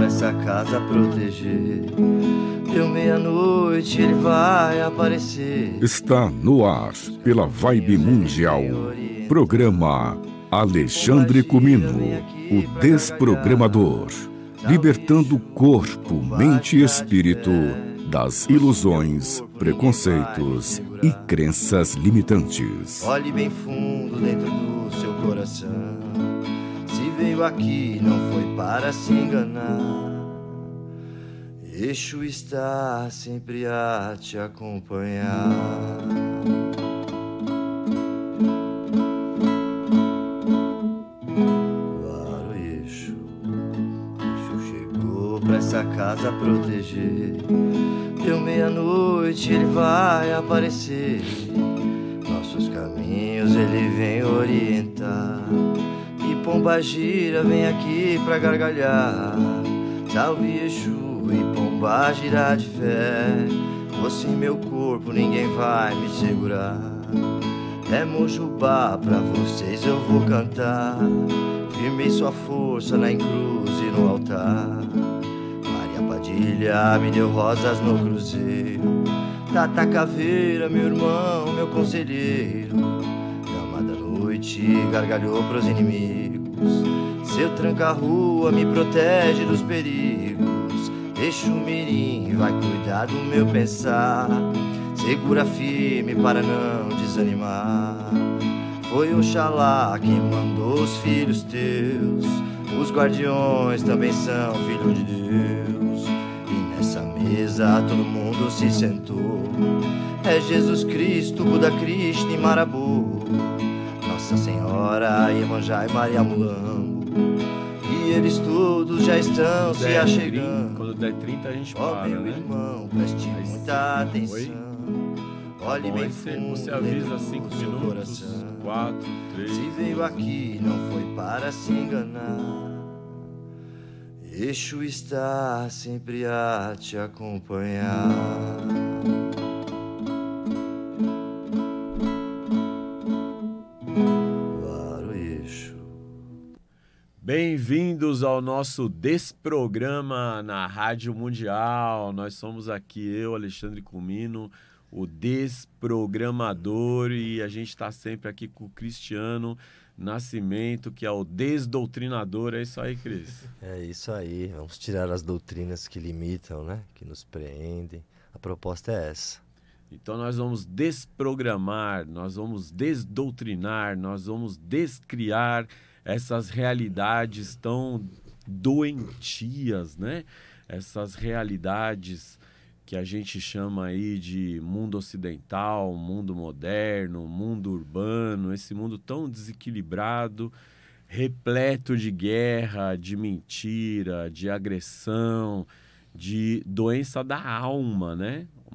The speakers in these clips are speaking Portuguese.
pra essa casa proteger. Deu meia-noite, ele vai aparecer. Está no ar, pela Vibe Mundial, programa Alexandre Comino, o Desprogramador, libertando corpo, mente e espírito das ilusões, preconceitos e crenças limitantes. Olhe bem fundo dentro do seu coração. Se veio aqui, não foi para se enganar. Exu está sempre a te acompanhar. Claro, Exu chegou pra essa casa proteger. Deu meia-noite, ele vai aparecer. Nossos caminhos ele vem orientar. E Pombagira vem aqui pra gargalhar. Salve Exu e Pombagira de fé. Você em meu corpo, ninguém vai me segurar. É Mojubá, pra vocês eu vou cantar. Firmei sua força na encruz e no altar. Maria Padilha me deu rosas no cruzeiro. Tata Caveira, meu irmão, meu conselheiro. Dama da noite gargalhou pros inimigos. Seu tranca-rua me protege dos perigos. Exu Mirim vai cuidar do meu pensar. Segura firme para não desanimar. Foi Oxalá quem mandou os filhos teus. Os guardiões também são filhos de Deus. E nessa mesa todo mundo se sentou. É Jesus Cristo, Buda Krishna e Marabu, Nossa Senhora, Iemanjá e Maria Mulambo. E eles todos já estão se achegando. Quando der 30 a gente para, meu irmão, preste muita atenção. Olhe bem fundo, você avisa 5 seu minutos, coração. 4, 3. Se veio aqui, não foi para se enganar. Exu está sempre a te acompanhar. Claro, Exu. Bem-vindos ao nosso Desprograma na Rádio Mundial. Nós somos aqui, eu, Alexandre Comino, o Desprogramador, e a gente está sempre aqui com o Cristiano Nascimento, que é o Desdoutrinador. É isso aí, Cris? É isso aí, vamos tirar as doutrinas que limitam, né? Que nos preendem. A proposta é essa. Então nós vamos desprogramar, nós vamos desdoutrinar, nós vamos descriar essas realidades tão doentias, né? Essas realidades que a gente chama aí de mundo ocidental, mundo moderno, mundo urbano, esse mundo tão desequilibrado, repleto de guerra, de mentira, de agressão, de doença da alma, né? A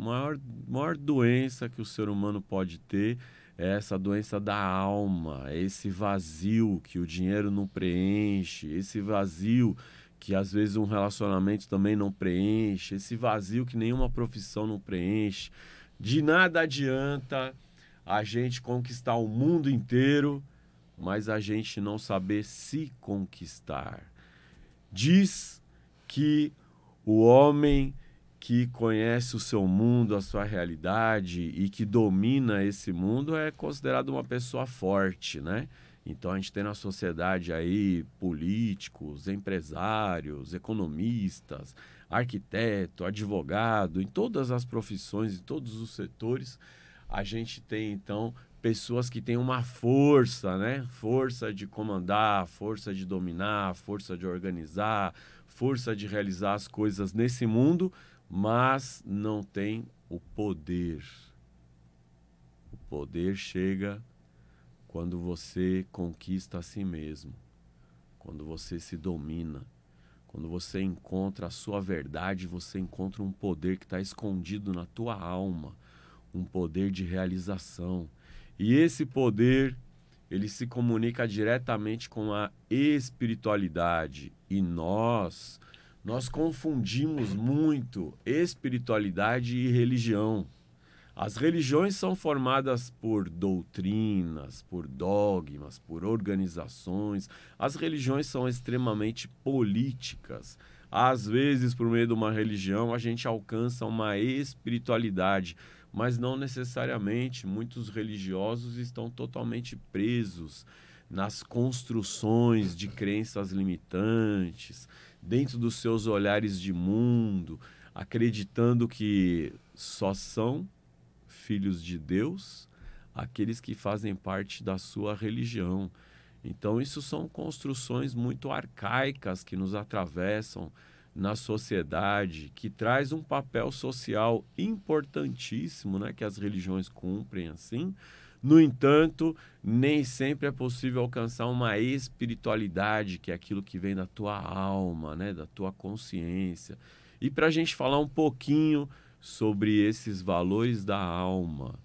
maior doença que o ser humano pode ter é essa doença da alma, é esse vazio que o dinheiro não preenche, esse vazio que às vezes um relacionamento também não preenche, esse vazio que nenhuma profissão não preenche. De nada adianta a gente conquistar o mundo inteiro, mas a gente não saber se conquistar. Diz que o homem que conhece o seu mundo, a sua realidade e que domina esse mundo é considerado uma pessoa forte, né? Então a gente tem na sociedade aí políticos, empresários, economistas, arquiteto, advogado, em todas as profissões, em todos os setores, a gente tem então pessoas que têm uma força, né? Força de comandar, força de dominar, força de organizar, força de realizar as coisas nesse mundo, mas não tem o poder. O poder chega quando você conquista a si mesmo, quando você se domina, quando você encontra a sua verdade, você encontra um poder que está escondido na tua alma, um poder de realização. E esse poder, ele se comunica diretamente com a espiritualidade. E nós confundimos muito espiritualidade e religião. As religiões são formadas por doutrinas, por dogmas, por organizações. As religiões são extremamente políticas, Às vezes, por meio de uma religião, a gente alcança uma espiritualidade, mas não necessariamente. Muitos religiosos estão totalmente presos nas construções de crenças limitantes, dentro dos seus olhares de mundo, acreditando que só são filhos de Deus aqueles que fazem parte da sua religião. Então, isso são construções muito arcaicas que nos atravessam na sociedade, que traz um papel social importantíssimo, né, que as religiões cumprem assim. No entanto, nem sempre é possível alcançar uma espiritualidade, que é aquilo que vem da tua alma, né, da tua consciência. E para a gente falar um pouquinho sobre esses valores da alma,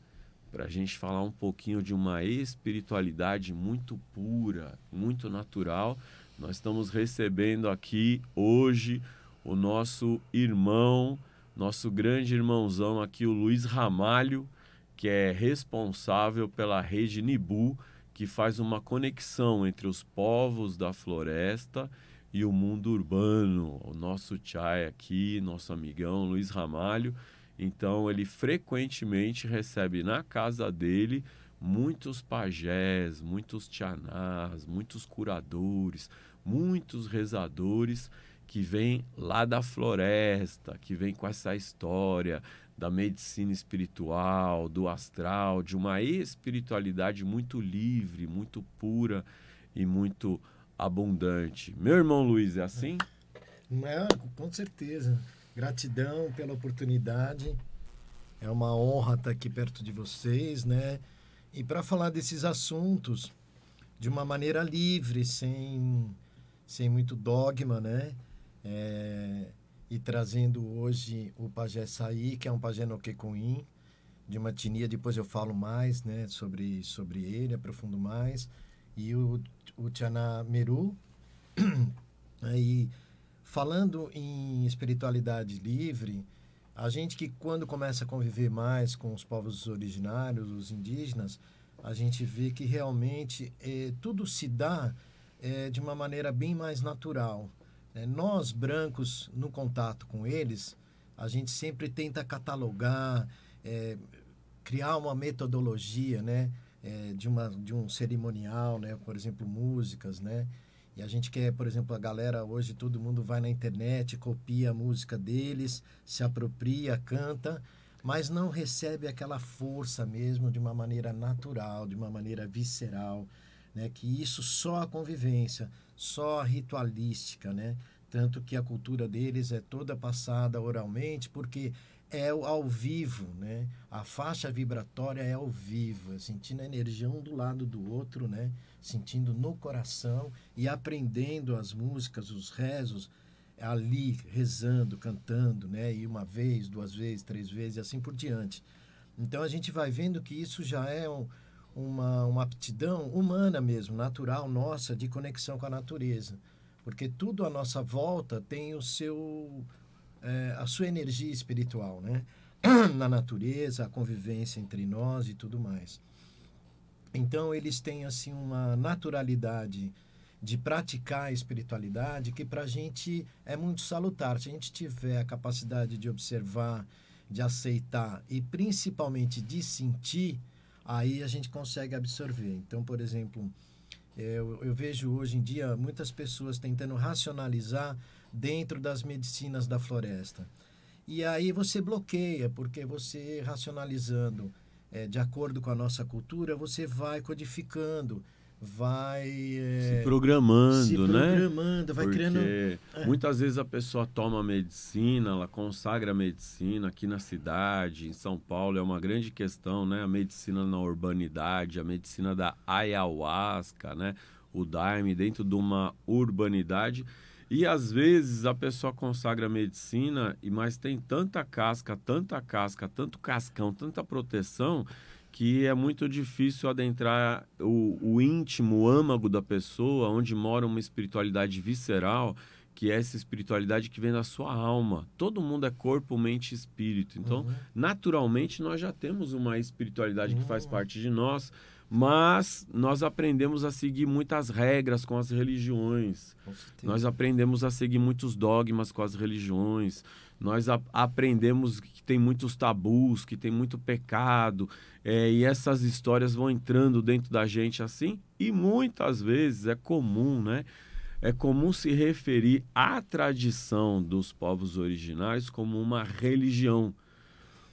para a gente falar um pouquinho de uma espiritualidade muito pura, muito natural, nós estamos recebendo aqui hoje o nosso irmão, nosso grande irmãozão aqui, o Luiz Ramalho, que é responsável pela rede Nibu, que faz uma conexão entre os povos da floresta e o mundo urbano. O nosso Chai aqui, nosso amigão Luiz Ramalho. Então, ele frequentemente recebe na casa dele muitos pajés, muitos tchanás, muitos curadores, muitos rezadores que vêm lá da floresta, que vêm com essa história da medicina espiritual, do astral, de uma espiritualidade muito livre, muito pura e muito abundante. Meu irmão Luiz, é assim? Com certeza. Gratidão pela oportunidade. É uma honra estar aqui perto de vocês, né? E para falar desses assuntos de uma maneira livre, sem muito dogma, né? E trazendo hoje o pajé Saí, que é um pajé Noquecoim, de uma etnia, depois eu falo mais, né, sobre ele, aprofundo mais. E o Tchaná Meru. Aí, falando em espiritualidade livre, a gente que quando começa a conviver mais com os povos originários, os indígenas, a gente vê que realmente tudo se dá de uma maneira bem mais natural. Nós, brancos, no contato com eles, a gente sempre tenta catalogar, criar uma metodologia, né? De um cerimonial, né? Por exemplo, músicas, né? E a gente quer, por exemplo, a galera hoje, todo mundo vai na internet, copia a música deles, se apropria, canta, mas não recebe aquela força mesmo de uma maneira natural, de uma maneira visceral, né? Que isso só a convivência, só a ritualística, né? Tanto que a cultura deles é toda passada oralmente, porque é ao vivo, né? A faixa vibratória é ao vivo, sentindo a energia um do lado do outro, né? Sentindo no coração e aprendendo as músicas, os rezos, ali rezando, cantando, né? E uma vez, duas vezes, três vezes e assim por diante. Então a gente vai vendo que isso já é uma aptidão humana mesmo, natural nossa, de conexão com a natureza. Porque tudo à nossa volta tem a sua energia espiritual, né? Na natureza, a convivência entre nós e tudo mais. Então, eles têm, assim, uma naturalidade de praticar a espiritualidade que, para a gente, é muito salutar. Se a gente tiver a capacidade de observar, de aceitar e, principalmente, de sentir, aí a gente consegue absorver. Então, por exemplo, eu vejo hoje em dia muitas pessoas tentando racionalizar dentro das medicinas da floresta. E aí você bloqueia, porque você racionalizando de acordo com a nossa cultura, você vai codificando, vai se programando, né? Vai porque criando. Muitas vezes a pessoa toma a medicina, ela consagra a medicina aqui na cidade, em São Paulo, é uma grande questão, né? A medicina na urbanidade, a medicina da ayahuasca, né? O daime dentro de uma urbanidade. E às vezes a pessoa consagra a medicina, mas tem tanta casca, tanto cascão, tanta proteção, que é muito difícil adentrar o íntimo, o âmago da pessoa, onde mora uma espiritualidade visceral, que é essa espiritualidade que vem da sua alma. Todo mundo é corpo, mente e espírito. Então, naturalmente, nós já temos uma espiritualidade que faz parte de nós, Mas nós aprendemos a seguir muitas regras com as religiões. Nós aprendemos a seguir muitos dogmas com as religiões. Nós aprendemos que tem muitos tabus, que tem muito pecado. E essas histórias vão entrando dentro da gente assim. E muitas vezes é comum, né? É comum se referir à tradição dos povos originários como uma religião,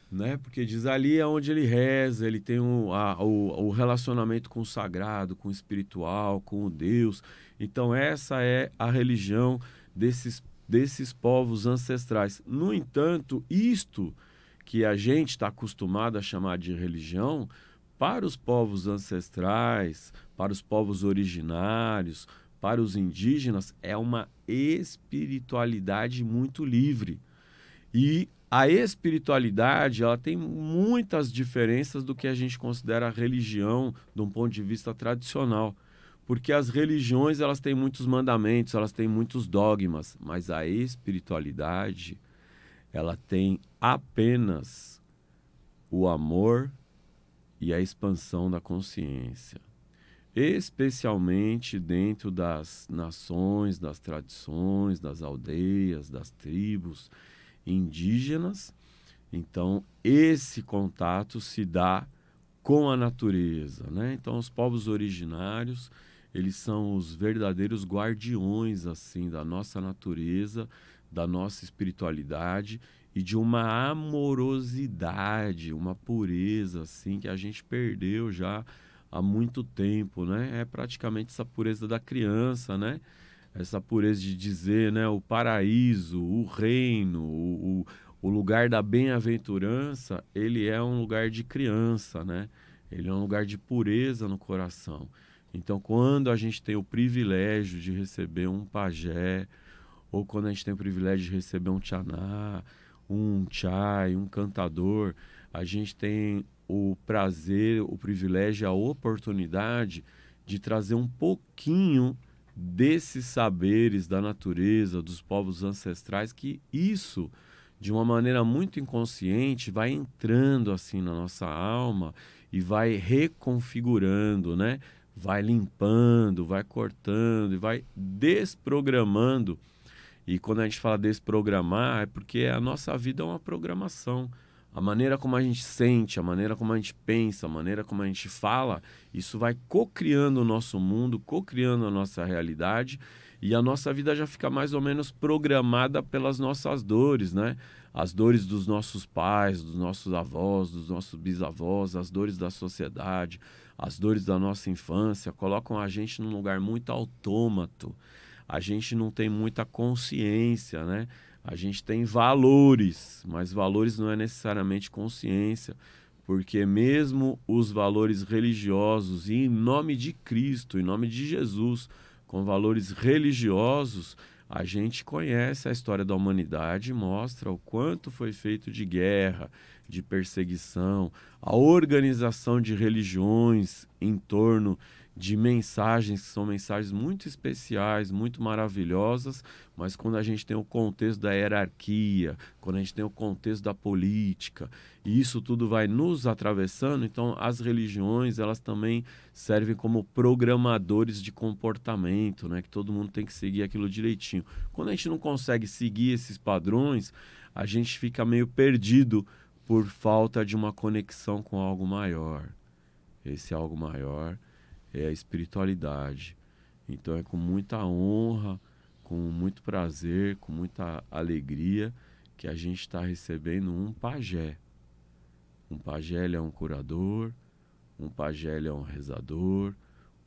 né? Porque diz ali é onde ele reza, ele tem o relacionamento com o sagrado, com o espiritual, com o Deus. Então essa é a religião desses povos ancestrais. No entanto, isto que a gente está acostumado a chamar de religião, para os povos ancestrais, para os povos originários, para os indígenas, é uma espiritualidade muito livre. E a espiritualidade, ela tem muitas diferenças do que a gente considera a religião de um ponto de vista tradicional. Porque as religiões, elas têm muitos mandamentos, elas têm muitos dogmas, mas a espiritualidade, ela tem apenas o amor e a expansão da consciência. Especialmente dentro das nações, das tradições, das aldeias, das tribos indígenas. Então, esse contato se dá com a natureza, né? Então, os povos originários, eles são os verdadeiros guardiões, assim, da nossa natureza, da nossa espiritualidade e de uma amorosidade, uma pureza, assim, que a gente perdeu já há muito tempo, né? É praticamente essa pureza da criança, né? Essa pureza de dizer, né? O paraíso, o reino, o lugar da bem-aventurança, ele é um lugar de criança, né? Ele é um lugar de pureza no coração. Então, quando a gente tem o privilégio de receber um pajé, ou quando a gente tem o privilégio de receber um tchaná, um chai, um cantador, a gente tem o prazer, o privilégio, a oportunidade de trazer um pouquinho desses saberes da natureza, dos povos ancestrais, que isso, de uma maneira muito inconsciente, vai entrando assim na nossa alma e vai reconfigurando, né? Vai limpando, vai cortando e vai desprogramando. E quando a gente fala desprogramar, é porque a nossa vida é uma programação. A maneira como a gente sente, a maneira como a gente pensa, a maneira como a gente fala, isso vai co-criando o nosso mundo, co-criando a nossa realidade, e a nossa vida já fica mais ou menos programada pelas nossas dores, né? As dores dos nossos pais, dos nossos avós, dos nossos bisavós, as dores da sociedade, as dores da nossa infância, colocam a gente num lugar muito autômato. A gente não tem muita consciência, né? A gente tem valores, mas valores não é necessariamente consciência, porque mesmo os valores religiosos, e em nome de Cristo, em nome de Jesus, com valores religiosos, a gente conhece a história da humanidade, mostra o quanto foi feito de guerra, de perseguição, a organização de religiões em torno de mensagens que são mensagens muito especiais, muito maravilhosas, mas quando a gente tem o contexto da hierarquia, quando a gente tem o contexto da política, e isso tudo vai nos atravessando, então as religiões, elas também servem como programadores de comportamento, né? Que todo mundo tem que seguir aquilo direitinho. Quando a gente não consegue seguir esses padrões, a gente fica meio perdido por falta de uma conexão com algo maior. Esse algo maior é a espiritualidade. Então é com muita honra, com muito prazer, com muita alegria que a gente está recebendo um pajé. Um pajé ele é um curador, um pajé ele é um rezador,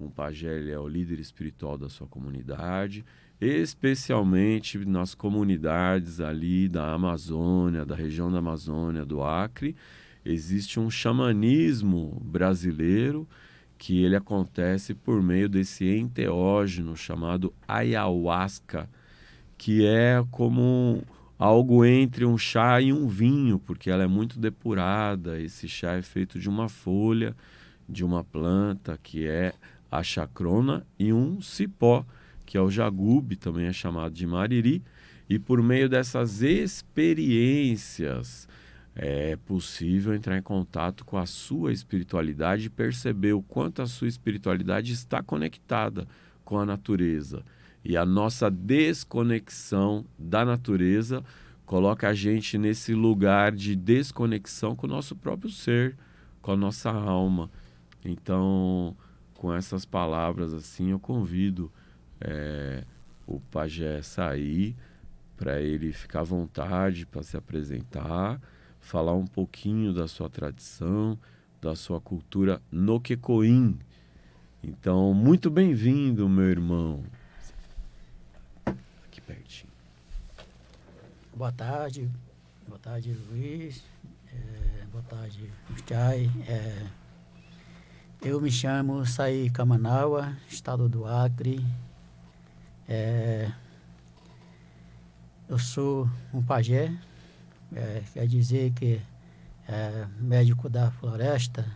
um pajé ele é o líder espiritual da sua comunidade, especialmente nas comunidades ali da Amazônia, da região da Amazônia, do Acre. Existe um xamanismo brasileiro que ele acontece por meio desse enteógeno chamado ayahuasca, que é como algo entre um chá e um vinho, porque ela é muito depurada. Esse chá é feito de uma folha, de uma planta, que é a chacrona, e um cipó, que é o jagube, também é chamado de mariri, e por meio dessas experiências é possível entrar em contato com a sua espiritualidade e perceber o quanto a sua espiritualidade está conectada com a natureza. E a nossa desconexão da natureza coloca a gente nesse lugar de desconexão com o nosso próprio ser, com a nossa alma. Então, com essas palavras assim, eu convido o pajé sair, para ele ficar à vontade para se apresentar, falar um pouquinho da sua tradição, da sua cultura Noquecoin. Então, muito bem-vindo, meu irmão. Aqui pertinho. Boa tarde Luiz, boa tarde Chai. Eu me chamo Saí Kamanawa, estado do Acre. Eu sou um pajé, quer dizer que médico da floresta,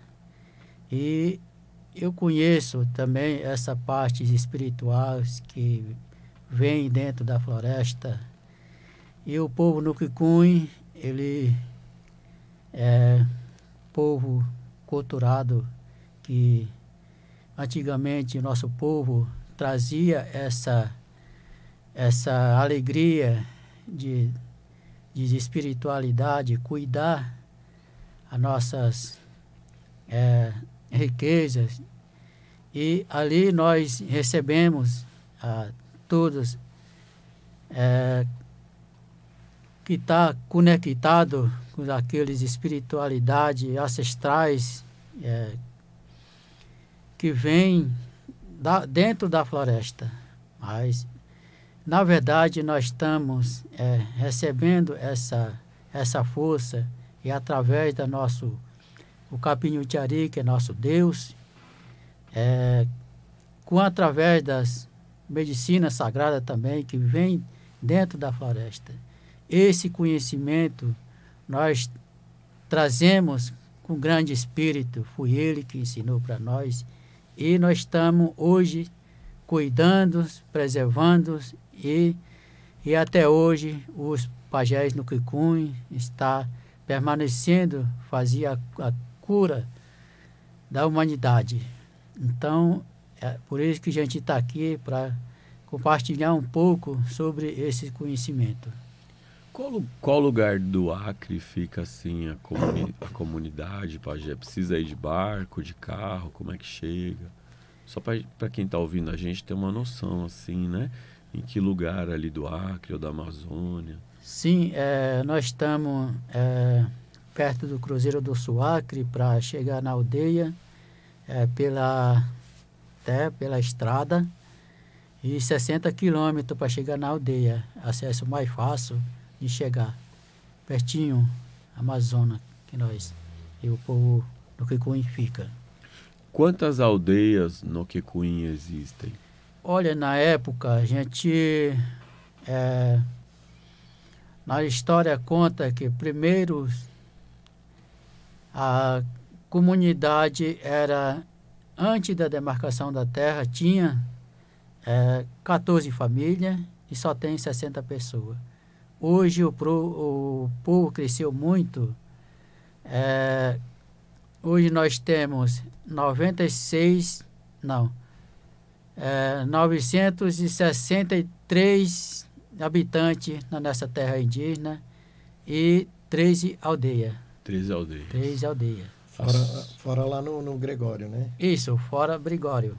e eu conheço também essa parte espiritual que vem dentro da floresta. E o povo Noquecoin, ele é povo culturado, que antigamente o nosso povo trazia essa alegria de espiritualidade, cuidar as nossas riquezas. E ali nós recebemos todos que está conectado com aqueles espiritualidades ancestrais que vêm dentro da floresta. Mas, na verdade, nós estamos recebendo essa força, e através do o Capinutiari, que é nosso Deus, através das medicinas sagradas também, que vem dentro da floresta. Esse conhecimento nós trazemos com grande espírito, foi ele que ensinou para nós, e nós estamos hoje cuidando, preservando, e até hoje os pajés Noquecoin está permanecendo, fazia a cura da humanidade. Então, é por isso que a gente está aqui, para compartilhar um pouco sobre esse conhecimento. Qual lugar do Acre fica assim a comunidade pajé? Precisa ir de barco, de carro? Como é que chega? Só para quem está ouvindo a gente ter uma noção assim, né? Em que lugar ali do Acre ou da Amazônia? Sim, nós estamos perto do Cruzeiro do Suacre, para chegar na aldeia pela estrada, e 60 quilômetros para chegar na aldeia, acesso mais fácil de chegar, pertinho, Amazônia, que nós e o povo Noquecoin fica. Quantas aldeias Noquecoin existem? Olha, na época, a gente, na história conta que primeiro a comunidade era, antes da demarcação da terra, tinha 14 famílias e só tem 60 pessoas. Hoje o povo cresceu muito. Hoje nós temos 963 habitantes nessa terra indígena e 13 aldeias. 13 aldeias. 13 aldeias. Fora lá no Gregório, né? Isso, fora Gregório.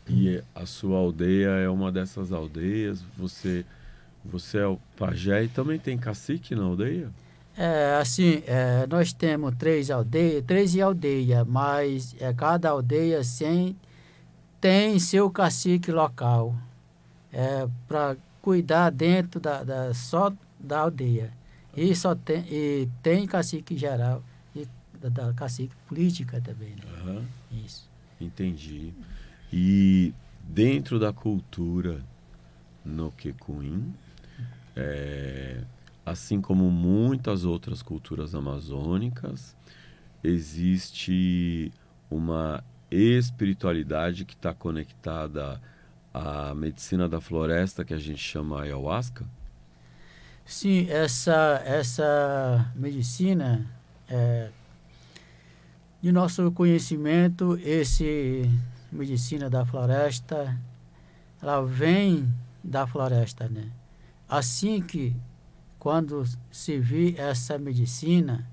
E a sua aldeia é uma dessas aldeias? Você é o pajé e também tem cacique na aldeia? Nós temos 13 aldeias, mas cada aldeia tem seu cacique local, para cuidar dentro só da aldeia. E tem cacique geral e da cacique política também, né? Uhum. Isso. Entendi. E dentro da cultura Noquecoin, assim como muitas outras culturas amazônicas, existe uma espiritualidade que está conectada à medicina da floresta, que a gente chama ayahuasca? Sim, essa medicina, de nosso conhecimento, medicina da floresta, ela vem da floresta, né? Assim que, quando se vê essa medicina,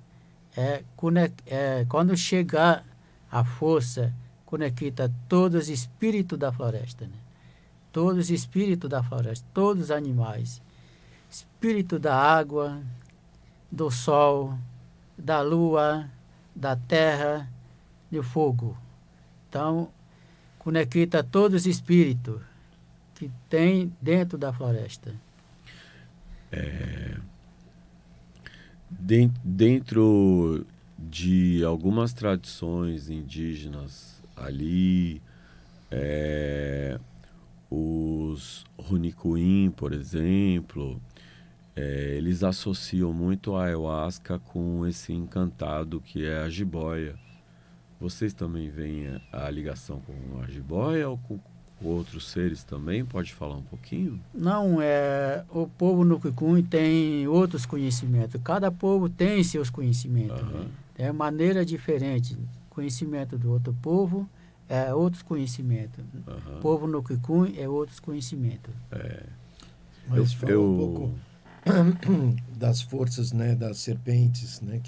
quando chegar a força, conecta todos os espíritos da floresta, né? Todos os espíritos da floresta, todos os animais, espírito da água, do sol, da lua, da terra, do fogo. Então, conecta todos os espíritos que tem dentro da floresta. Dentro de algumas tradições indígenas ali, os Runicuim, por exemplo, eles associam muito a ayahuasca com esse encantado que é a jiboia. Vocês também veem a ligação com a jiboia ou com outros seres também? Pode falar um pouquinho? Não, o povo no Cuicum tem outros conhecimentos. Cada povo tem seus conhecimentos. Né? É maneira diferente. Conhecimento do outro povo é outros conhecimentos. O povo no Cuicum é outros conhecimentos. Mas fala um pouco das forças, né, das serpentes, né,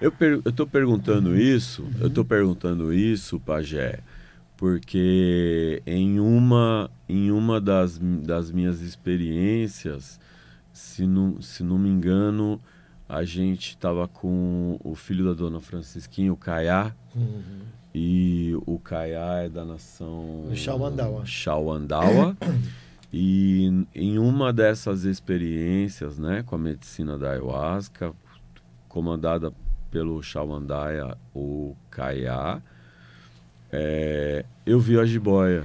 eu estou perguntando isso. Eu estou perguntando isso, Pajé, porque em uma das minhas experiências, se não me engano, a gente estava com o filho da dona Francisquinha, o Caiá, e o Caiá é da nação Xauandaua. E em uma dessas experiências, né, com a medicina da ayahuasca, comandada pelo Xauandaia, o Caiá, eu vi a jiboia.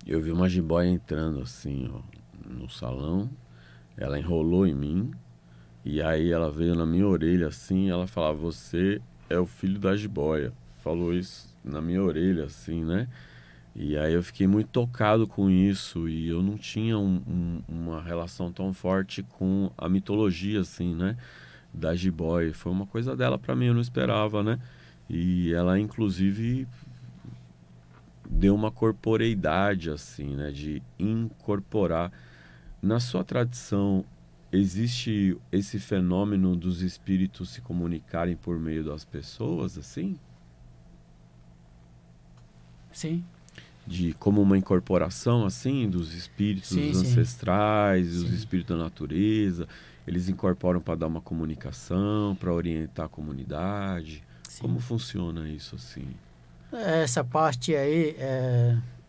Eu vi uma jiboia entrando assim, ó, no salão. Ela enrolou em mim. E aí ela veio na minha orelha assim, ela falava: você é o filho da jiboia. Falou isso na minha orelha assim, né? E aí eu fiquei muito tocado com isso. E eu não tinha uma relação tão forte com a mitologia assim, né, da jiboia. Foi uma coisa dela para mim, eu não esperava, né? E ela, inclusive, deu uma corporeidade, assim, né? De incorporar. Na sua tradição, existe esse fenômeno dos espíritos se comunicarem por meio das pessoas, assim? Sim. Como uma incorporação, assim, dos espíritos ancestrais, os espíritos da natureza. Eles incorporam para dar uma comunicação, para orientar a comunidade. Sim. Como funciona isso, assim? Essa parte aí,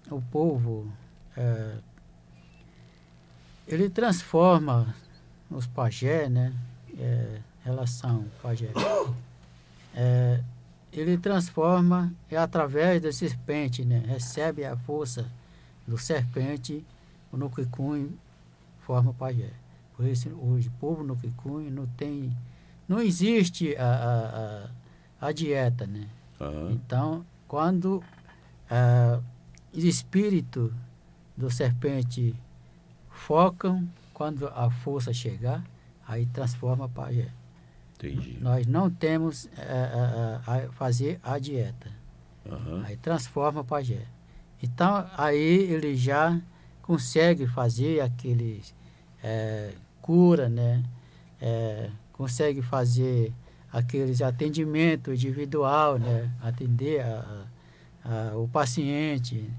o povo, ele transforma os pajé, né? Relação pajé. Ele transforma através da serpente, né? Recebe a força do serpente, o Nuquicunho forma pajé. Por isso, hoje, o povo Nuquicunho não existe a dieta, né? Então, quando o espírito do serpente focam, quando a força chegar, aí transforma pajé. Entendi. Nós não temos a fazer a dieta. Aí transforma pajé. Então, aí ele já consegue fazer aqueles cura, né? Consegue fazer aqueles atendimento individual, né? Atender o paciente.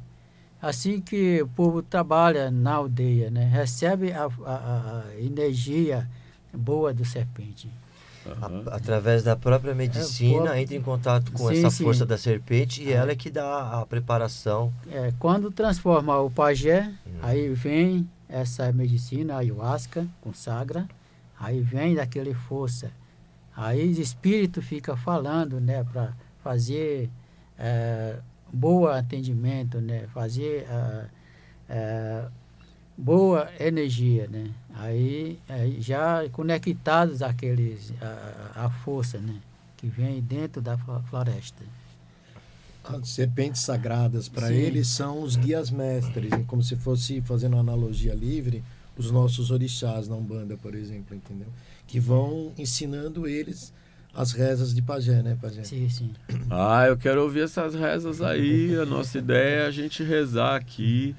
Assim que o povo trabalha na aldeia, né? Recebe a energia boa do serpente. Através da própria medicina, entra em contato com essa força da serpente e ela é que dá a preparação. Quando transforma o pajé, aí vem essa medicina, a ayahuasca, consagra, aí vem daquele força. Aí o espírito fica falando, né, para fazer boa atendimento, né, fazer boa energia, né? Aí já conectados àqueles a força, né, que vem dentro da floresta. As serpentes sagradas para eles são os guias mestres, como se fosse, fazendo uma analogia livre, os nossos orixás na Umbanda, por exemplo, entendeu? Que vão ensinando eles as rezas de pajé, né, pajé? Sim, sim. Ah, eu quero ouvir essas rezas aí. A nossa ideia é a gente rezar aqui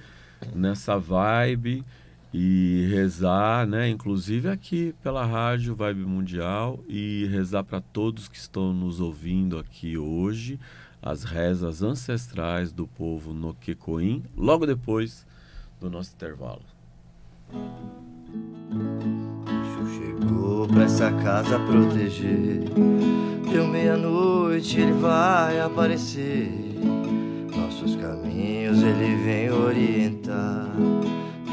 nessa vibe e rezar, né, inclusive aqui pela Rádio Vibe Mundial, e rezar para todos que estão nos ouvindo aqui hoje as rezas ancestrais do povo Noquecoin, logo depois do nosso intervalo. Chegou pra essa casa proteger. Deu meia-noite, ele vai aparecer. Nossos caminhos ele vem orientar.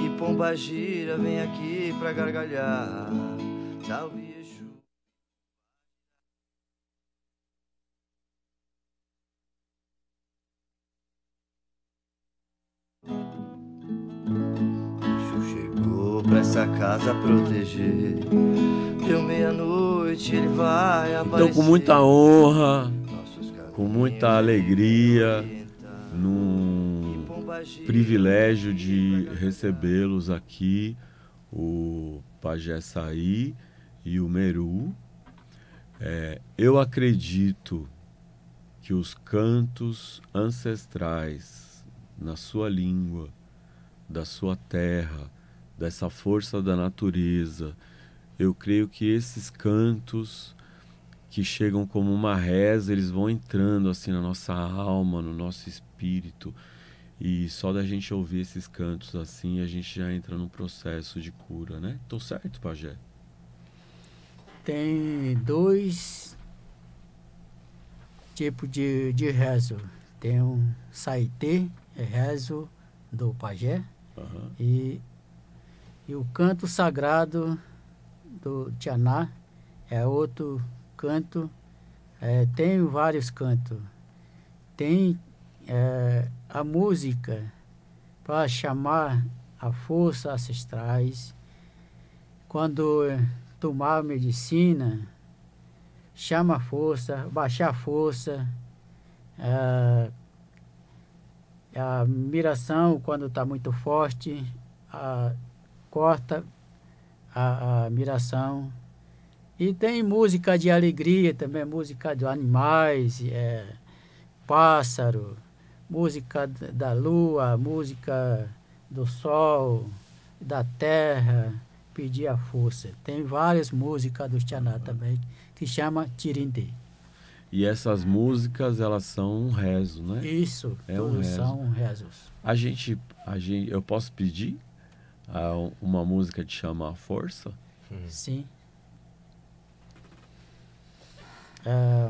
E Pombagira vem aqui pra gargalhar. Salve Exu. Pra essa casa proteger. Deu meia-noite, ele vai aparecer. Então, com muita honra, com muita alegria, num privilégio de recebê-los aqui, o Pajé Saí e o Meru. Eu acredito que os cantos ancestrais na sua língua, da sua terra, dessa força da natureza, eu creio que esses cantos que chegam como uma reza, eles vão entrando assim na nossa alma, no nosso espírito, e só da gente ouvir esses cantos assim, a gente já entra num processo de cura, né? Tô certo, Pajé? Tem 2 tipos de rezo. Tem um saitê, é rezo do pajé, e o canto sagrado do Tianá é outro canto. Tem vários cantos. Tem a música para chamar a força ancestrais. Quando tomar a medicina, chama a força, baixar a força. A miração, quando está muito forte, corta a miração. E tem música de alegria também, música de animais, pássaro, música da lua, música do sol, da terra, pedir a força. Tem várias músicas do Tianá também, que chama Tirindê. E essas músicas, elas são um rezo, né? Isso, todos são rezos. Eu posso pedir uma música de chamar a força? Sim.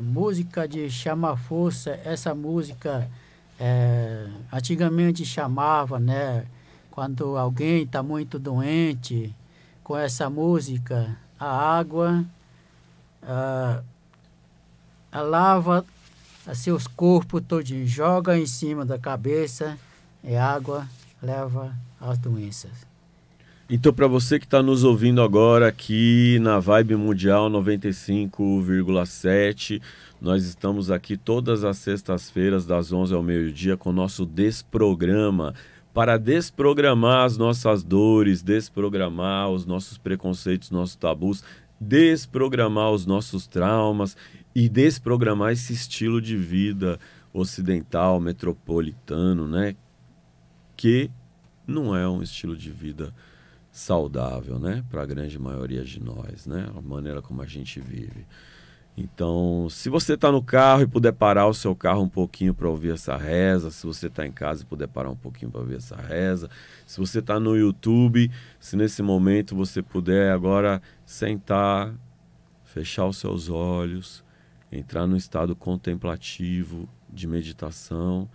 Música de chamar a força, essa música antigamente chamava, né? Quando alguém está muito doente, com essa música, a água lava seus corpos todinhos, joga em cima da cabeça, e a água leva as doenças. Então, para você que está nos ouvindo agora aqui na Vibe Mundial 95,7, nós estamos aqui todas as sextas-feiras, das 11 ao meio-dia, com o nosso Desprograma, para desprogramar as nossas dores, desprogramar os nossos preconceitos, nossos tabus, desprogramar os nossos traumas e desprogramar esse estilo de vida ocidental, metropolitano, né? Que não é um estilo de vida saudável, né? Para a grande maioria de nós, né? A maneira como a gente vive. Então, se você está no carro e puder parar o seu carro um pouquinho para ouvir essa reza, se você está em casa e puder parar um pouquinho para ouvir essa reza, se você está no YouTube, se nesse momento você puder agora sentar, fechar os seus olhos, entrar no estado contemplativo de meditação,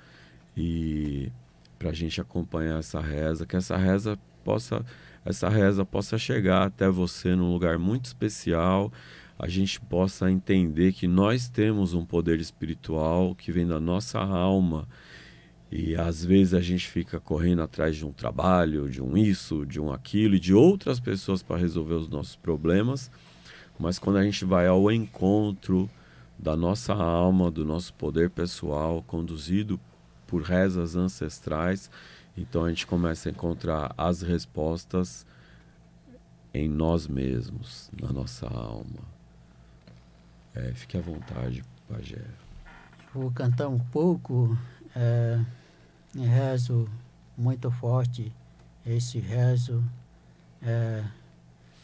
e para a gente acompanhar essa reza, que essa reza possa chegar até você num lugar muito especial, a gente possa entender que nós temos um poder espiritual que vem da nossa alma, e às vezes a gente fica correndo atrás de um trabalho, de um isso, de um aquilo e de outras pessoas para resolver os nossos problemas, mas quando a gente vai ao encontro da nossa alma, do nosso poder pessoal, conduzido por rezas ancestrais, então a gente começa a encontrar as respostas em nós mesmos, na nossa alma. Fique à vontade, pajé. Vou cantar um pouco, um rezo muito forte. Esse rezo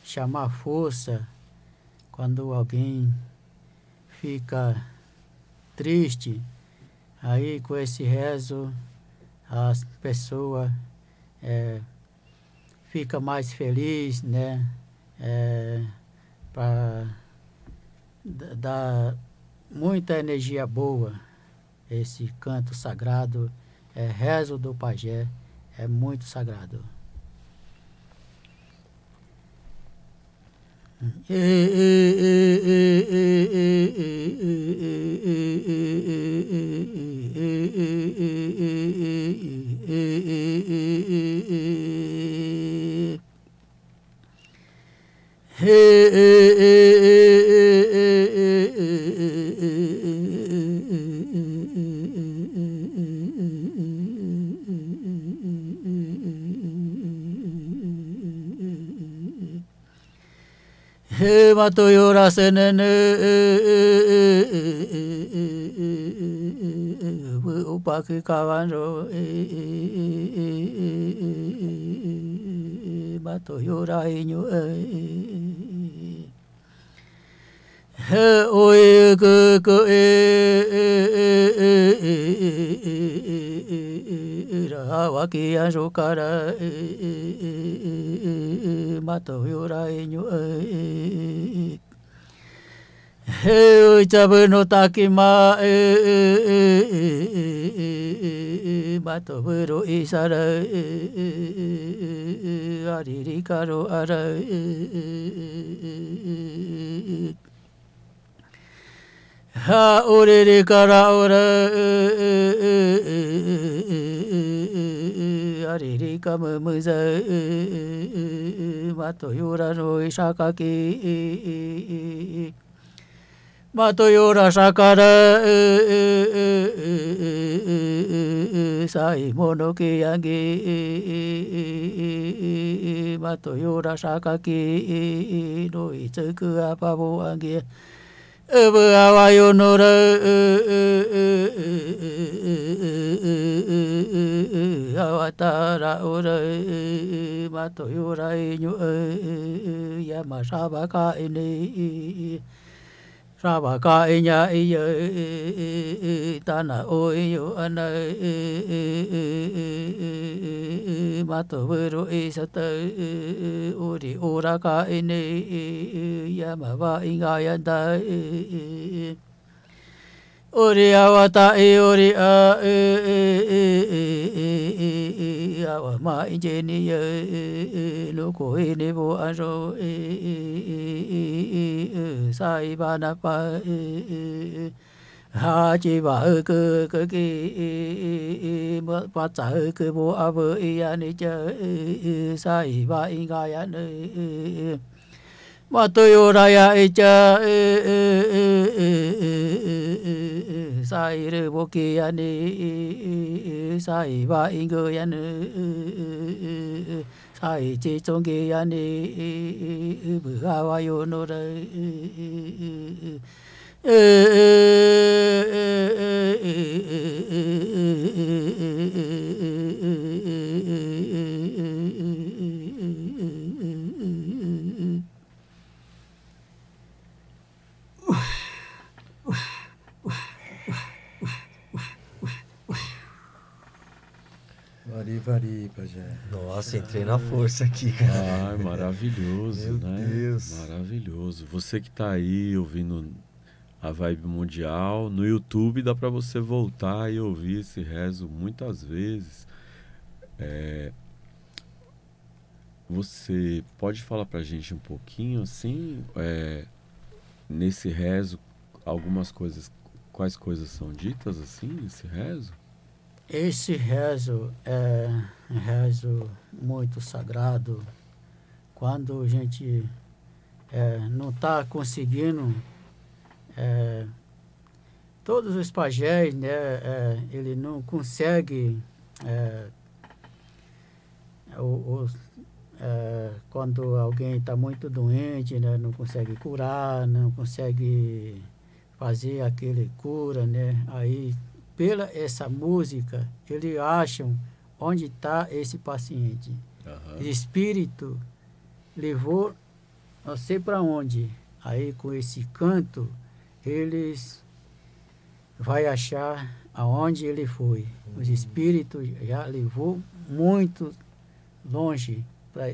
chamar força quando alguém fica triste. Aí com esse rezo as pessoas fica mais feliz, né? Para dar muita energia boa. Esse canto sagrado, rezo do pajé, é muito sagrado. Mato yora senene upaki kawanro mato yora inyo oe ko rawaki anjo kara mato yora inyo oi tabu no takima mato buro isara ariri karo ara ha orere kara ora ariri kamamuza mato yora no ishakaki mato yora shakara sai mono kiyangi mato yora shakaki no itsuku apabo angi awayo nora awatara ora mato yora inyo yamashabaka ini Rabaka inya iya tana oyo ana mato buru isata uri uraka ini yamawa ingayanda uri awata uri awama injeni loko ini bo anjo sai bana pa ha chi ba ke ki ba cha ke bo avo ya ni cha sai ba inga ya ne mato yora ya cha sai re bo ki ya ni sai ba inga ya ne sai chi chong ki ya ni bu ha wa yo no re Vari, pajé. Nossa, entrei na força aqui, cara. Ai, maravilhoso, Meu né? Deus. Maravilhoso. Você que tá aí ouvindo a Vibe Mundial, no YouTube dá para você voltar e ouvir esse rezo muitas vezes. Você pode falar pra gente um pouquinho, assim, nesse rezo, algumas coisas, quais coisas são ditas, assim, nesse rezo? Esse rezo é um rezo muito sagrado. Quando a gente não está conseguindo, todos os pajés, né, ele não consegue quando alguém está muito doente, né, não consegue curar, não consegue fazer aquele cura, né? Aí, pela essa música, eles acham onde está esse paciente. Aham. O espírito levou não sei para onde. Aí, com esse canto, eles vai achar aonde ele foi. Os espíritos já levou muito longe para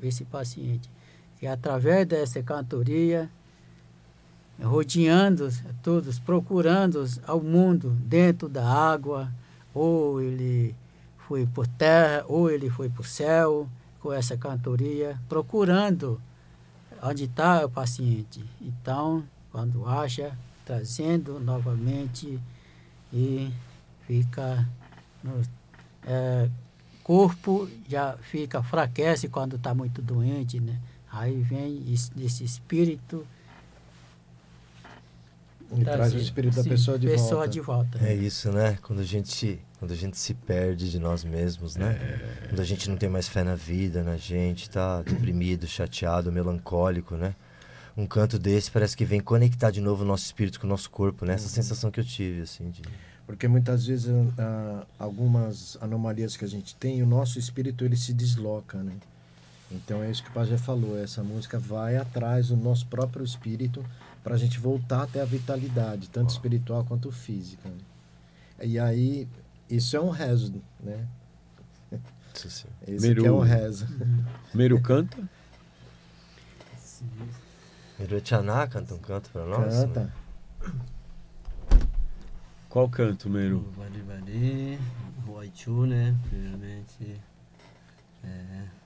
esse paciente. E através dessa cantoria, rodeando todos, procurando ao mundo dentro da água, ou ele foi por terra, ou ele foi por céu, com essa cantoria, procurando onde está o paciente. Então, quando acha, trazendo novamente e fica no corpo, já fica enfraquece quando está muito doente, né? Aí vem esse espírito e traz o espírito da pessoa de volta. É isso, né? Quando a gente se perde de nós mesmos, né? Quando a gente não tem mais fé na vida, na gente, tá deprimido, chateado, melancólico, né? Um canto desse parece que vem conectar de novo o nosso espírito com o nosso corpo, né? Essa sensação que eu tive, assim. Porque muitas vezes algumas anomalias que a gente tem, o nosso espírito ele se desloca, né? Então é isso que o Pajé falou, essa música vai atrás do nosso próprio espírito para a gente voltar até a vitalidade, tanto espiritual quanto física, né? E aí, isso é um rezo, né? Esse que é um rezo. Meru canta? Meru Tchaná canta um canto para nós? Canta. Né? Qual canto, Meru? Vale, Huaychu, né? Primeiramente.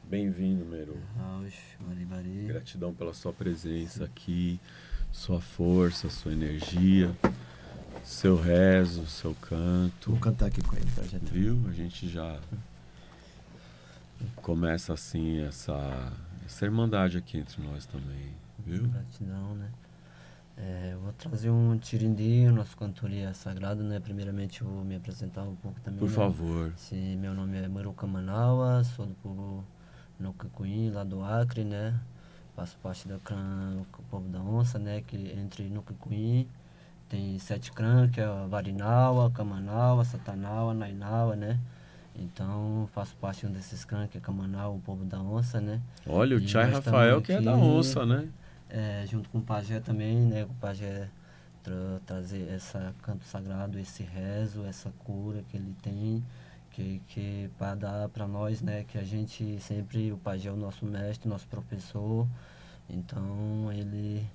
Bem-vindo, Meru. Vale. Gratidão pela sua presença aqui, sua força, sua energia, seu rezo, seu canto. Vou cantar aqui com ele. Viu? A gente já começa assim essa irmandade aqui entre nós também, viu? Gratidão, né? Eu vou trazer um tirindi, nosso cantoria sagrado, né? Primeiramente eu vou me apresentar um pouco também. Por favor. Sim, meu nome é Maruca Manaua, sou do povo Nucacuim, lá do Acre, né? Faço parte do clã do povo da onça, né? Que entre Nucacuim tem 7 clãs, que é a Varinaua, Camanaua, Satanaua, Nainaua, né? Então faço parte de um desses clãs, que é Camanaua, o povo da onça, né? Olha, o Chay Rafael que é da onça, né? Junto com o Pajé também, né? O Pajé trazer esse canto sagrado, esse rezo, essa cura que ele tem, que para dar para nós, né? Que a gente sempre, o Pajé é o nosso mestre, nosso professor, então ele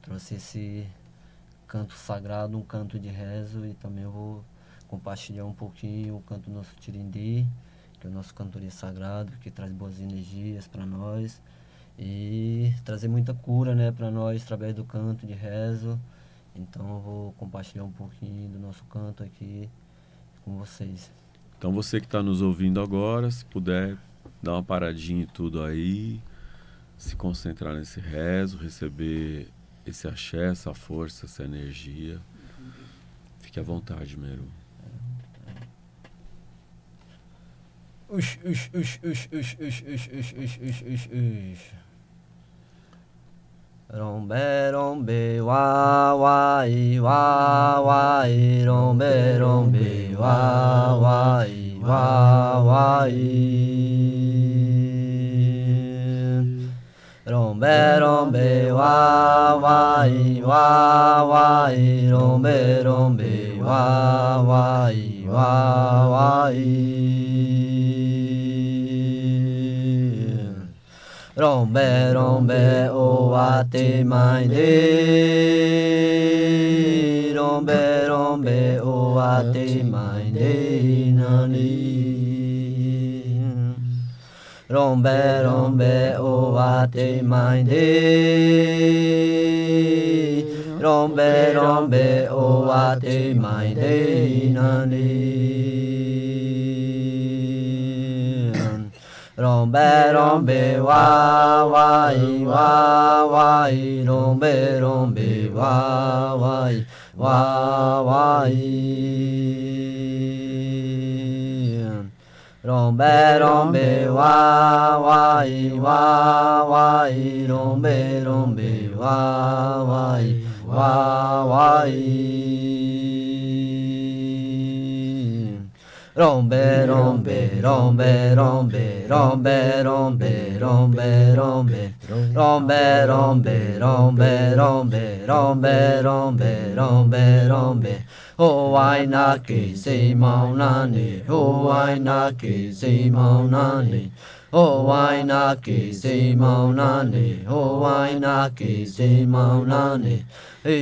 trouxe esse canto sagrado, um canto de rezo, e também eu vou compartilhar um pouquinho o canto do nosso Tirindi, que é o nosso cantoria sagrado, que traz boas energias para nós. E trazer muita cura, né, para nós através do canto de rezo. Então eu vou compartilhar um pouquinho do nosso canto aqui com vocês. Então você que está nos ouvindo agora, se puder dar uma paradinha e tudo aí, se concentrar nesse rezo, receber esse axé, essa força, essa energia. Fique à vontade, Meru. Rombe, rombe, wa, wa, i, rombe, rombe, wa, i, rombe, rombe, wa, i, rombe, rombe, wa, i. Rombe, rombe, o ate mainde. Rombe, rombe, o ate mainde nani. Rombe, rombe, o ate mainde. Rombe, rombe, o ate mainde nani. Rombe, rombe, wa, i, rombe, rombe, wa, i. rombe rombe wa i rombe rombe wa i rombe rombe rombe rombe rombe rombe rombe rombe rombe rombe rombe rombe rombe rombe rombe rombe ho ai na ki si mau nani ho ai na ki si mau nani ho ai na ki si mau nani ho ai na ki si mau nani hey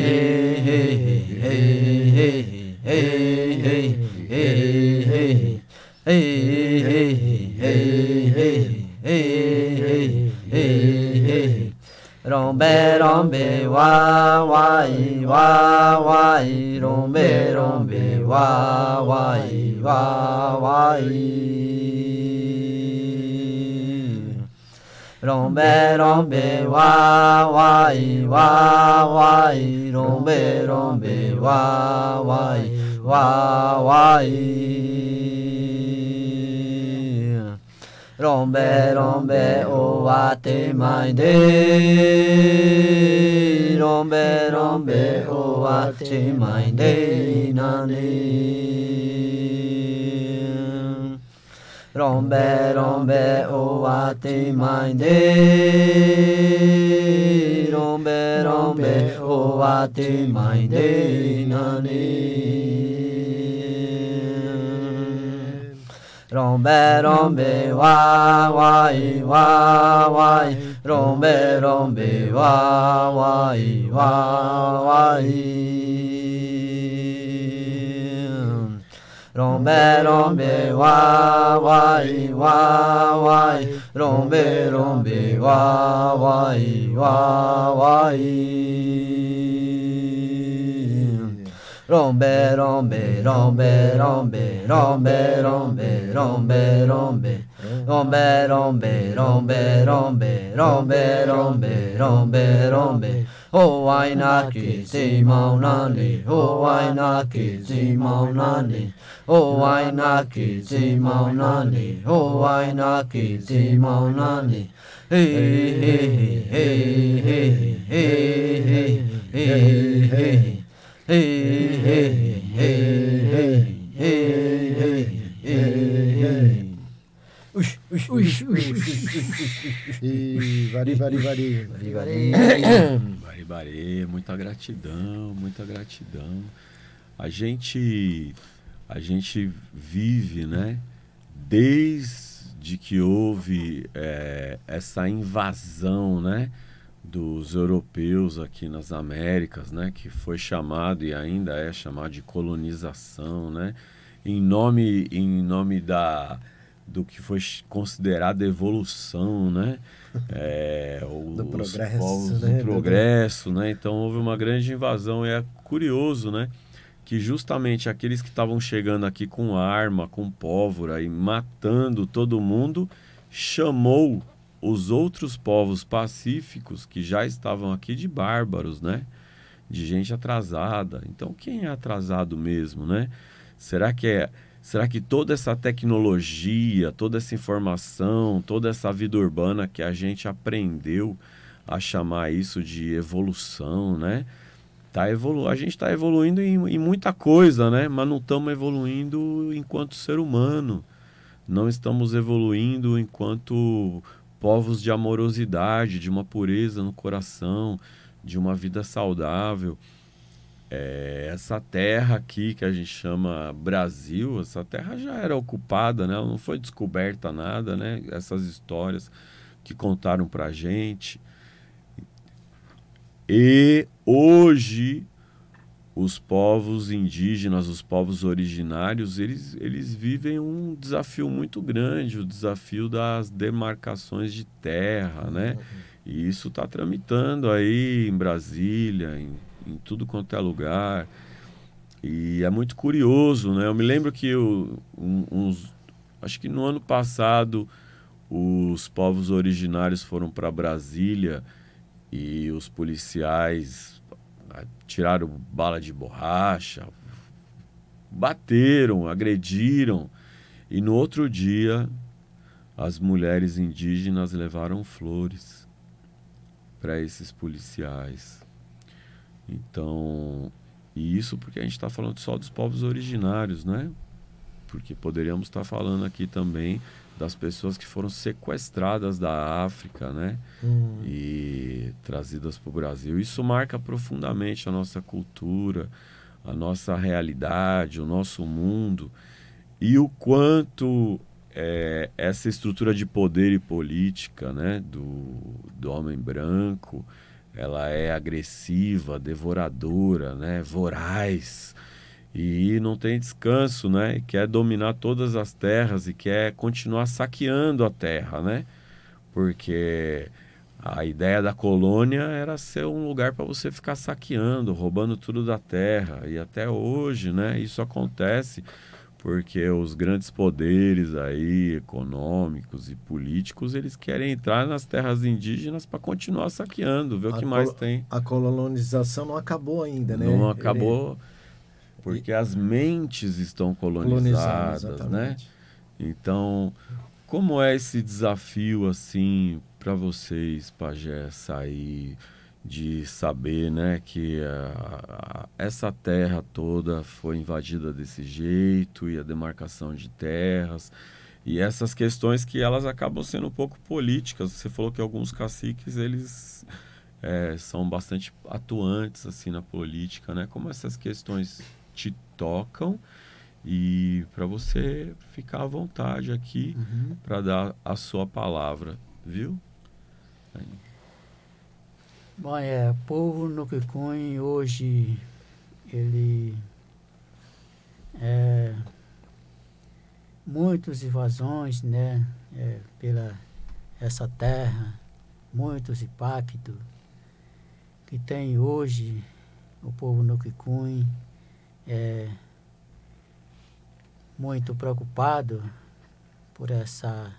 hey hey hey hey hey hey hey rombe rombe wa i rombe rombe wa i rombe rombe wa i rombe rombe wa rombe rombe o ate mai de rombe rombe o ate mai de nani rombe rombe o ate mai de rombe rombe o ate mai de nani rombe rombe wa i rombe rombe wa i rombe rombe wa i rombe rombe wa i rombe rombe rombe rombe rombe rombe rombe rombe rombe rombe rombe rombe rombe rombe rombe rombe ho ai na ki si mau nani ho ai na ki si mau nani ho ai na ki si mau nani ho ai na ki si mau nani hey hey hey hey hey hey hey hey hey hey hey Baribari, muita gratidão, muita gratidão. A gente vive, né? Desde que houve essa invasão, né? Dos europeus aqui nas Américas, né, que foi chamado e ainda é chamado de colonização, né, em nome do que foi considerado evolução, né, do progresso, povos, né, do progresso, né, então houve uma grande invasão e é curioso, né, que justamente aqueles que estavam chegando aqui com arma, com pólvora e matando todo mundo, chamou os outros povos pacíficos que já estavam aqui de bárbaros, né? De gente atrasada. Então, quem é atrasado mesmo, né? Será que toda essa tecnologia, toda essa informação, toda essa vida urbana que a gente aprendeu a chamar isso de evolução, né? A gente está evoluindo em muita coisa, né? Mas não estamos evoluindo enquanto ser humano. Não estamos evoluindo enquanto povos de amorosidade, de uma pureza no coração, de uma vida saudável. Essa terra aqui que a gente chama Brasil, essa terra já era ocupada, né? Ela não foi descoberta nada, né? Essas histórias que contaram pra gente. E hoje os povos indígenas, os povos originários, eles vivem um desafio muito grande, o desafio das demarcações de terra, né? E isso está tramitando aí em Brasília, em tudo quanto é lugar. E é muito curioso, né? Eu me lembro que acho que no ano passado os povos originários foram para Brasília e os policiais tiraram bala de borracha, bateram, agrediram. E no outro dia, as mulheres indígenas levaram flores para esses policiais. Então, e isso porque a gente está falando só dos povos originários, né? Porque poderíamos estar falando aqui também das pessoas que foram sequestradas da África, né? E trazidas para o Brasil. Isso marca profundamente a nossa cultura, a nossa realidade, o nosso mundo. E o quanto essa estrutura de poder e política, né, do homem branco, ela é agressiva, devoradora, né, voraz, e não tem descanso, né, quer dominar todas as terras e quer continuar saqueando a terra, né, porque a ideia da colônia era ser um lugar para você ficar saqueando, roubando tudo da terra, e até hoje, né, isso acontece porque os grandes poderes aí, econômicos e políticos, eles querem entrar nas terras indígenas para continuar saqueando, ver o que mais tem. A colonização não acabou ainda, né? Não acabou, porque as mentes estão colonizadas, né? Então, como é esse desafio, assim, para vocês, pajé, sair de saber, né, que essa terra toda foi invadida desse jeito, e a demarcação de terras, e essas questões que elas acabam sendo um pouco políticas. Você falou que alguns caciques, eles são bastante atuantes assim na política, né? Como essas questões te tocam, e para você ficar à vontade aqui para dar a sua palavra, viu? Bom, o povo Nukuikuy hoje, ele muitas invasões, né, pela essa terra, muitos impactos que tem hoje o povo Nukuikuy, muito preocupado por essa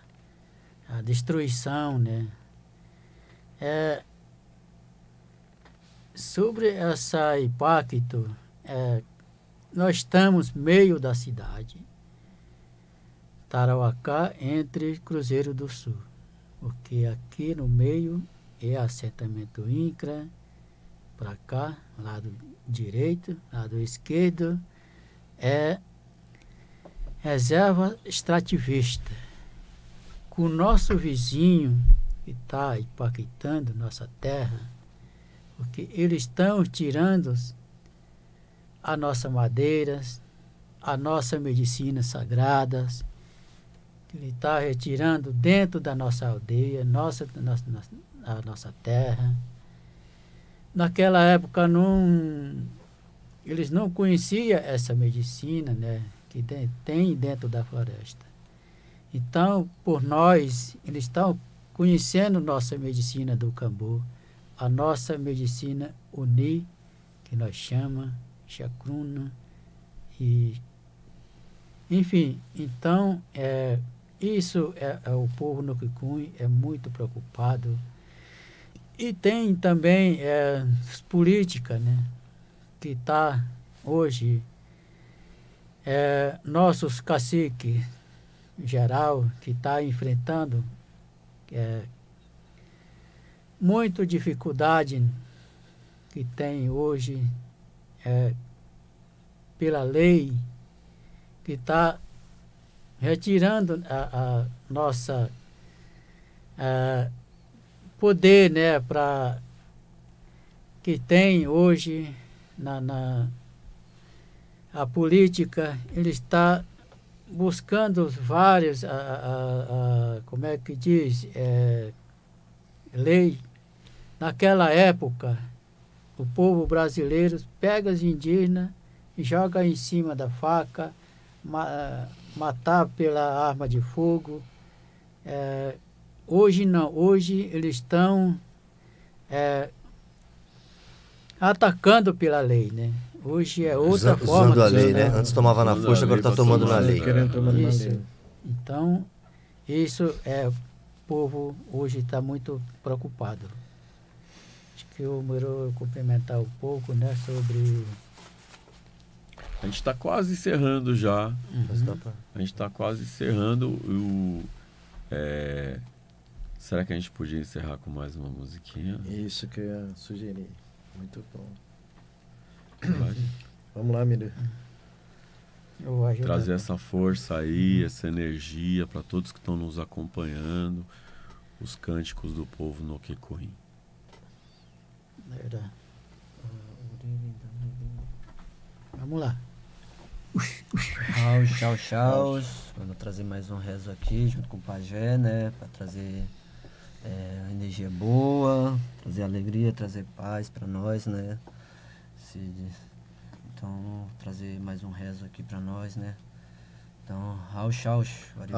a destruição, né? Sobre esse impacto, nós estamos no meio da cidade, Tarauacá, entre Cruzeiro do Sul, porque aqui no meio é assentamento INCRA, para cá, lado direito, lado esquerdo, é reserva extrativista. Com o nosso vizinho que está impactando nossa terra, porque eles estão tirando a nossa madeira, a nossa medicina sagradas, ele está retirando dentro da nossa aldeia, a nossa terra. Naquela época eles não conheciam essa medicina, né, que tem dentro da floresta. Então, por nós, eles estão conhecendo nossa medicina do Cambu, a nossa medicina Uni, que nós chamamos, Chacruna, e enfim, então, isso o povo Nukuikuy é muito preocupado. E tem também política, né, que está hoje, nossos caciques geral, que está enfrentando muita dificuldade que tem hoje pela lei, que está retirando a nossa poder, né, para que tem hoje a política. Ele está buscando vários, como é que diz, lei. Naquela época, o povo brasileiro pega os indígenas e joga em cima da faca, matar pela arma de fogo. Hoje não, hoje eles estão atacando pela lei, né? Hoje é outra forma. Usando a lei, né? Antes tomava na força, agora está tomando na lei. Isso. Então, isso o povo hoje está muito preocupado. Acho que eu vou complementar um pouco, né, sobre A gente está quase encerrando já. Mas dá pra... A gente está quase encerrando. Será que a gente podia encerrar com mais uma musiquinha? Isso que eu ia sugerir. Muito bom. Vai Vamos lá, Miriam. Eu vou ajudar. trazer essa força aí, essa energia para todos que estão nos acompanhando. Os cânticos do povo no Kikurim. Verdade. Vamos lá. Tchau. Vamos trazer mais um rezo aqui junto com o Pajé, né? Para trazer energia boa, trazer alegria, trazer paz para nós, né? Então, trazer mais um rezo aqui para nós, né? Então, Vari.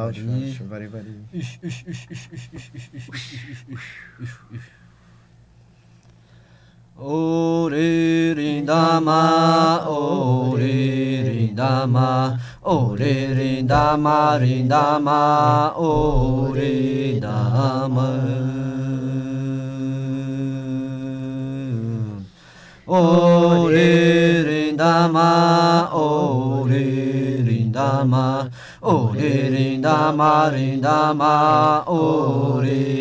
Oririndama, oririndama, oririndama, rindama, oridama. Oririndama, oririndama, oririndama, rindama, oridama.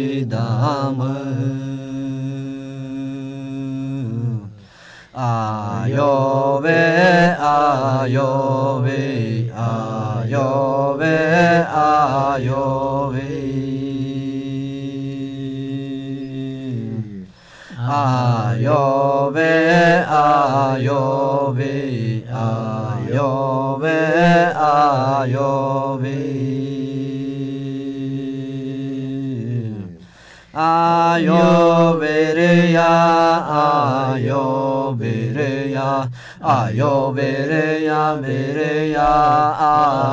Ayove, ayove, ayove, ayove. Ayove, ayove, ayove, ayove. Ayovereya, ayovereya, ayovereya, vereya,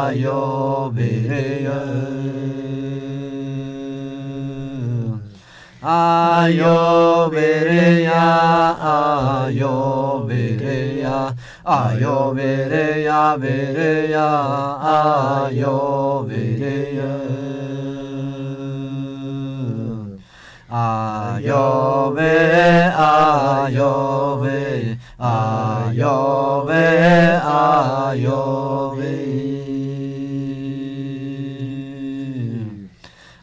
ayovereya. Ayovereya, ayovereya, ayovereya, vereya, ayovereya. Ayove, ayove, ayove, ayove.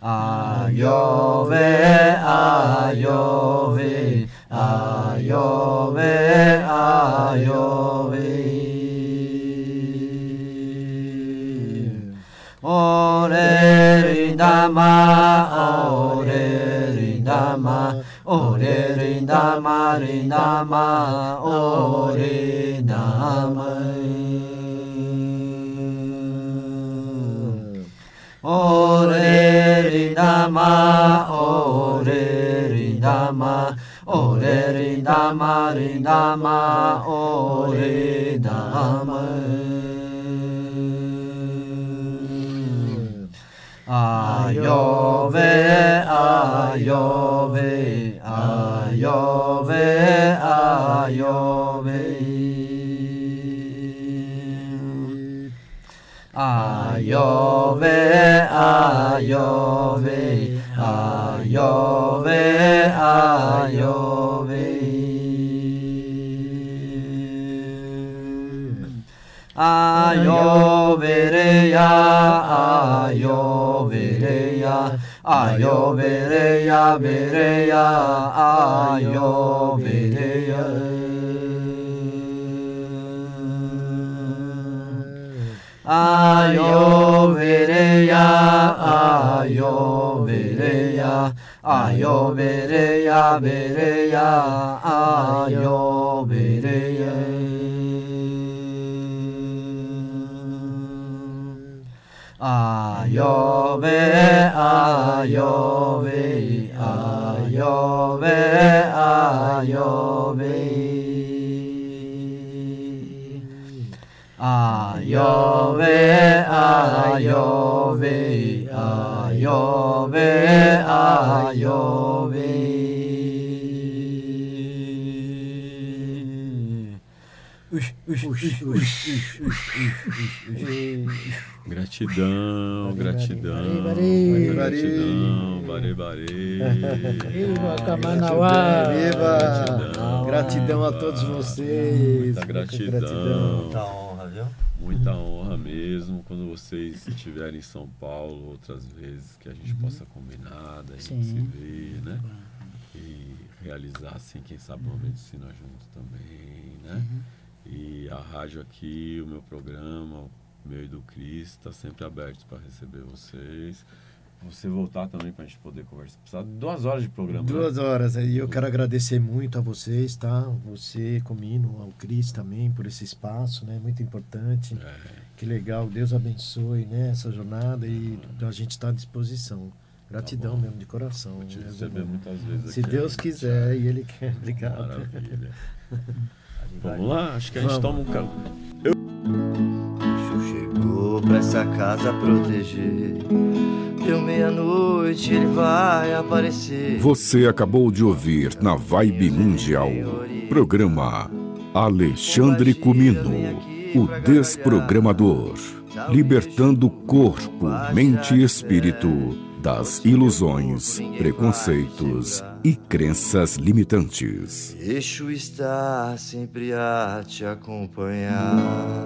Ayove, ayove, ayove, ayove. Orerindama, orerindama, orerindama, rindama, orerindama. Orerindama, orerindama, orerindama, rindama, orerindama. Ayove, ayove, ayove, ayove. Ayove, ayove, ayove, ayove. Ayovereya, ayovereya, ayovereya, vereya, ayovereya. Ayovereya, ayovereya, ayovereya, vereya, ayovereya. Ayove, ayove, ayove, ayove. Ayove, ayove, ayove, ayove. Gratidão, gratidão, gratidão, bare. Viva Kamanauá! Viva! Gratidão a todos vocês. Muita gratidão. Muita honra, viu? muita honra mesmo. Quando vocês estiverem em São Paulo, outras vezes, que a gente possa combinar, da gente se ver, né? E realizar, assim, quem sabe, uma medicina junto também, né? E a rádio aqui, o meu programa, o meu e do Cris, está sempre aberto para receber vocês. Você voltar também para a gente poder conversar. Precisa de 2 horas de programa. 2 horas. E eu quero agradecer muito a vocês, tá? Você, Comino, ao Cris também, por esse espaço, né? Muito importante. Que legal. Deus abençoe, né? Essa jornada e a gente está à disposição. Gratidão mesmo, de coração. Vou te receber muitas vezes aqui. Se Deus quiser e Ele quer. Obrigado. Maravilha. Vamos lá? Acho que a gente toma um carro. Chegou pra essa casa proteger. Deu meia-noite, ele vai aparecer. Você acabou de ouvir na Vibe Mundial, programa Alexandre Comino, o Desprogramador, libertando corpo, mente e espírito das ilusões, preconceitos e crenças limitantes. Exu está sempre a te acompanhar.